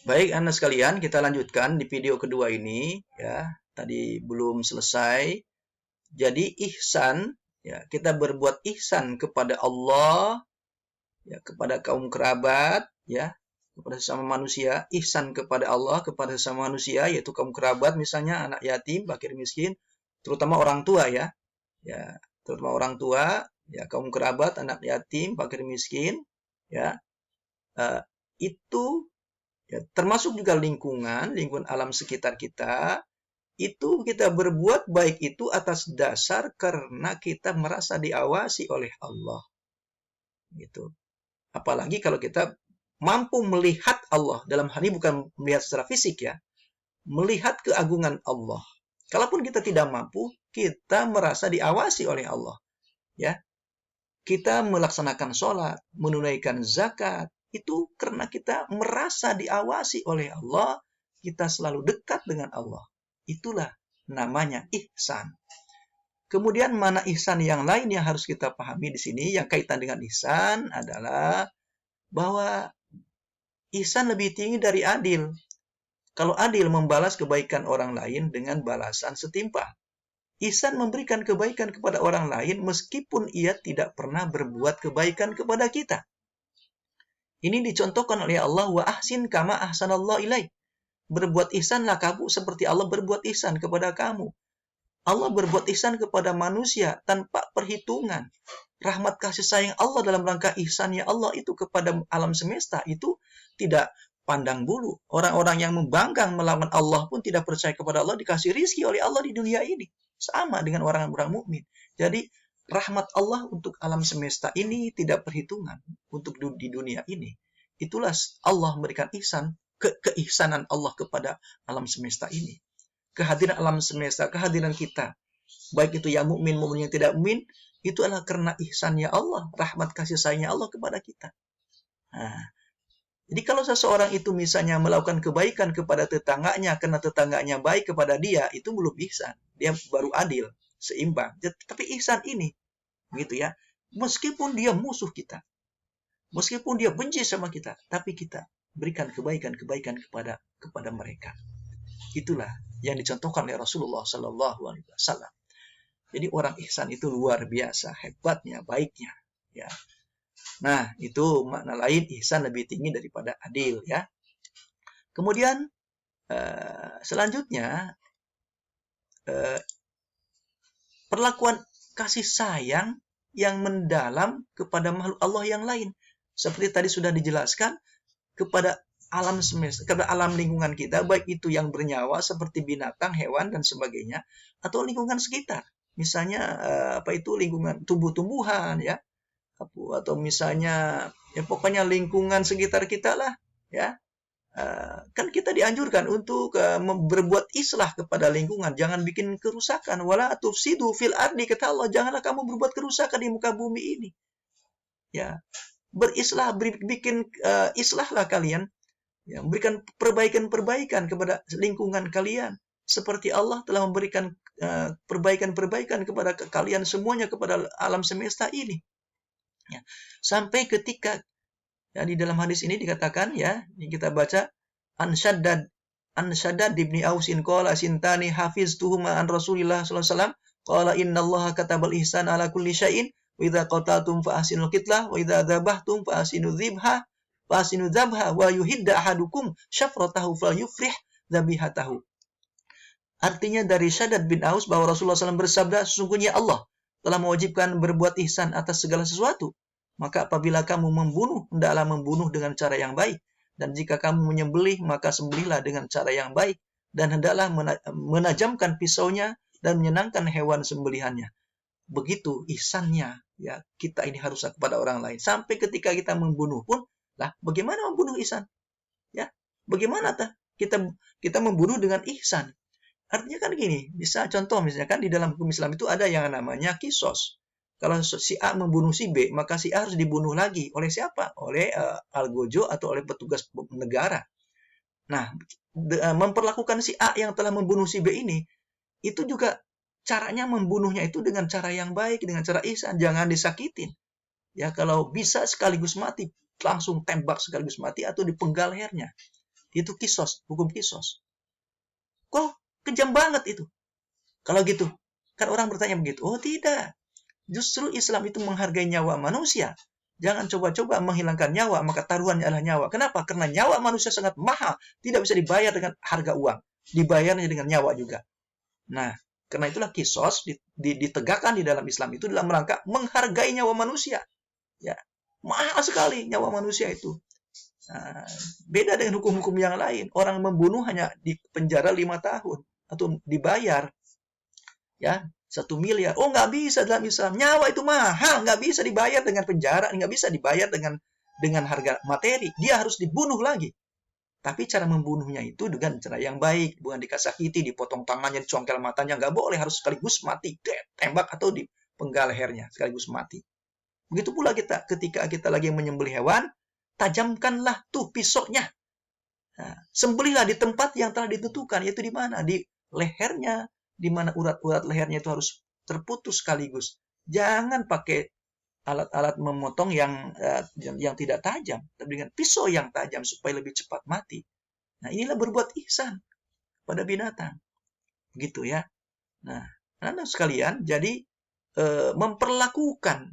Baik, Anda sekalian, kita lanjutkan di video kedua ini ya. Tadi belum selesai. Jadi ihsan ya, kita berbuat ihsan kepada Allah ya, kepada kaum kerabat ya, kepada sesama manusia, ihsan kepada Allah, kepada sesama manusia yaitu kaum kerabat misalnya anak yatim, fakir miskin, terutama orang tua ya. Ya, terutama orang tua, ya kaum kerabat, anak yatim, fakir miskin ya. Eh, itu ya, termasuk juga lingkungan alam sekitar kita, itu kita berbuat baik itu atas dasar karena kita merasa diawasi oleh Allah. Gitu. Apalagi kalau kita mampu melihat Allah, dalam hal ini bukan melihat secara fisik ya, melihat keagungan Allah. Kalaupun kita tidak mampu, kita merasa diawasi oleh Allah. Ya, kita melaksanakan sholat, menunaikan zakat, itu karena kita merasa diawasi oleh Allah, kita selalu dekat dengan Allah. Itulah namanya ihsan. Kemudian mana ihsan yang lain yang harus kita pahami di sini, yang kaitan dengan ihsan adalah bahwa ihsan lebih tinggi dari adil. Kalau adil membalas kebaikan orang lain dengan balasan setimpal. Ihsan memberikan kebaikan kepada orang lain meskipun ia tidak pernah berbuat kebaikan kepada kita. Ini dicontohkan oleh Allah, wa ahsin kama ahsanallahu ilaik. Berbuat ihsanlah kamu seperti Allah berbuat ihsan kepada kamu. Allah berbuat ihsan kepada manusia tanpa perhitungan. Rahmat kasih sayang Allah dalam rangka ihsannya Allah itu kepada alam semesta itu tidak pandang bulu. Orang-orang yang membangkang melawan Allah pun tidak percaya kepada Allah dikasih rizki oleh Allah di dunia ini. Sama dengan orang-orang mukmin. Jadi rahmat Allah untuk alam semesta ini tidak perhitungan untuk di dunia ini. Itulah Allah memberikan ihsan, keihsanan Allah kepada alam semesta ini. Kehadiran alam semesta, kehadiran kita, baik itu yang mukmin maupun yang tidak mukmin, itu adalah karena ihsannya Allah, rahmat kasih sayangnya Allah kepada kita. Nah, jadi kalau seseorang itu misalnya melakukan kebaikan kepada tetangganya karena tetangganya baik kepada dia, itu belum ihsan. Dia baru adil, seimbang. Tapi ihsan ini, gitu ya, meskipun dia musuh kita, meskipun dia benci sama kita, tapi kita berikan kebaikan-kebaikan kepada mereka. Itulah yang dicontohkan oleh Rasulullah Sallallahu Alaihi Wasallam. Jadi orang ihsan itu luar biasa hebatnya, baiknya. Ya. Nah, itu makna lain ihsan lebih tinggi daripada adil ya. Kemudian selanjutnya perlakuan kasih sayang yang mendalam kepada makhluk Allah yang lain. Seperti tadi sudah dijelaskan, kepada alam semesta, kepada alam lingkungan kita, baik itu yang bernyawa seperti binatang, hewan dan sebagainya, atau lingkungan sekitar. Misalnya lingkungan tumbuh-tumbuhan ya, atau misalnya ya pokoknya lingkungan sekitar kita lah ya. Kan kita dianjurkan untuk berbuat islah kepada lingkungan, jangan bikin kerusakan. Wala tufsidu fil ardi, kata Allah, janganlah kamu berbuat kerusakan di muka bumi ini. Ya, berislah, bikin islahlah kalian. Ya, memberikan perbaikan-perbaikan kepada lingkungan kalian. Seperti Allah telah memberikan perbaikan-perbaikan kepada kalian semuanya, kepada alam semesta ini. Ya. Sampai ketika ya, di dalam hadis ini dikatakan ya, yang kita baca, Anshaddad ibni Ausin qala sintani hafiztuhuma an Rasulillah sallallahu alaihi wasallam qala innallaha katabal ihsan ala kulli syai'in wa idza qataltum fa ahsinul qitlah wa idza dzabhtum fa ahsinu dzibha fasinu dzabha wa yuhidda ahadukum syafratahu fal yufrih dzabihatahu. Artinya dari Shaddad bin Aus bahwa Rasulullah SAW bersabda, sesungguhnya Allah telah mewajibkan berbuat ihsan atas segala sesuatu. Maka apabila kamu membunuh, hendaklah membunuh dengan cara yang baik. Dan jika kamu menyembelih, maka sembelihlah dengan cara yang baik. Dan hendaklah menajamkan pisaunya dan menyenangkan hewan sembelihannya. Begitu ihsannya ya, kita ini harus kepada orang lain. Sampai ketika kita membunuh pun, lah, bagaimana membunuh ihsan? Ya, bagaimana kita membunuh dengan ihsan? Artinya kan gini, bisa contoh misalnya kan di dalam hukum Islam itu ada yang namanya kisos. Kalau si A membunuh si B, maka si A harus dibunuh lagi. Oleh siapa? Oleh algojo atau oleh petugas negara. Nah, memperlakukan si A yang telah membunuh si B ini, itu juga caranya membunuhnya itu dengan cara yang baik, dengan cara ihsan, jangan disakitin. Ya, kalau bisa sekaligus mati, langsung tembak sekaligus mati atau dipenggal lehernya. Itu kisos, hukum kisos. Kok kejam banget itu? Kalau gitu, kan orang bertanya begitu. Oh tidak, justru Islam itu menghargai nyawa manusia. Jangan coba-coba menghilangkan nyawa, maka taruhannya adalah nyawa. Kenapa? Karena nyawa manusia sangat mahal, tidak bisa dibayar dengan harga uang. Dibayarnya dengan nyawa juga. Nah, karena itulah kisos ditegakkan di dalam Islam itu dalam rangka menghargai nyawa manusia. Ya, mahal sekali nyawa manusia itu. Nah, beda dengan hukum-hukum yang lain. Orang membunuh hanya di penjara 5 tahun atau dibayar ya 1 miliar. Oh, nggak bisa dalam Islam. Nyawa itu mahal, nggak bisa dibayar dengan penjara, nggak bisa dibayar dengan harga materi. Dia harus dibunuh lagi. Tapi cara membunuhnya itu dengan cara yang baik, bukan dikasakiti, dipotong tangannya, dicongkel matanya, nggak boleh, harus sekaligus mati, tembak atau dipenggal lehernya sekaligus mati. Begitu pula kita ketika kita lagi menyembelih hewan, tajamkanlah tuh pisaunya. Nah, sembelihlah di tempat yang telah ditentukan, yaitu di mana? Di lehernya, di mana urat-urat lehernya itu harus terputus sekaligus. Jangan pakai alat-alat memotong yang tidak tajam, tapi dengan pisau yang tajam supaya lebih cepat mati. Nah, inilah berbuat ihsan pada binatang. Begitu ya. Nah, anak sekalian, jadi memperlakukan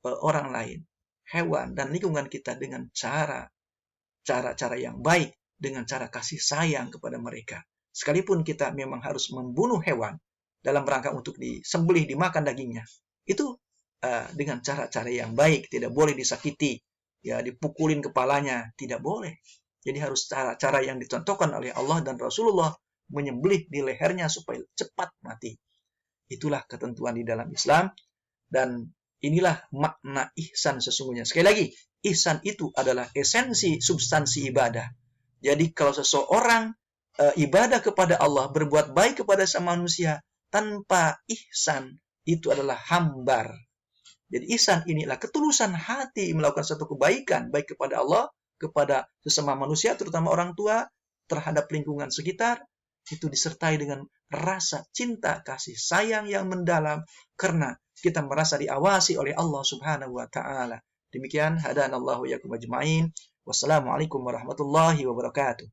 orang lain, hewan dan lingkungan kita dengan cara-cara yang baik, dengan cara kasih sayang kepada mereka. Sekalipun kita memang harus membunuh hewan dalam rangka untuk disembelih, dimakan dagingnya, itu dengan cara-cara yang baik, tidak boleh disakiti, ya dipukulin kepalanya, tidak boleh. Jadi harus cara-cara yang dicontohkan oleh Allah dan Rasulullah, menyembelih di lehernya supaya cepat mati. Itulah ketentuan di dalam Islam, dan inilah makna ihsan sesungguhnya. Sekali lagi, ihsan itu adalah esensi substansi ibadah. Jadi kalau seseorang ibadah kepada Allah, berbuat baik kepada sama manusia tanpa ihsan, itu adalah hambar. Jadi ihsan inilah ketulusan hati melakukan satu kebaikan, baik kepada Allah, kepada sesama manusia, terutama orang tua, terhadap lingkungan sekitar, itu disertai dengan rasa cinta, kasih sayang yang mendalam, karena kita merasa diawasi oleh Allah Subhanahu wa Ta'ala. Demikian, hadanallahu yakum ajma'in. Wassalamualaikum warahmatullahi wabarakatuh.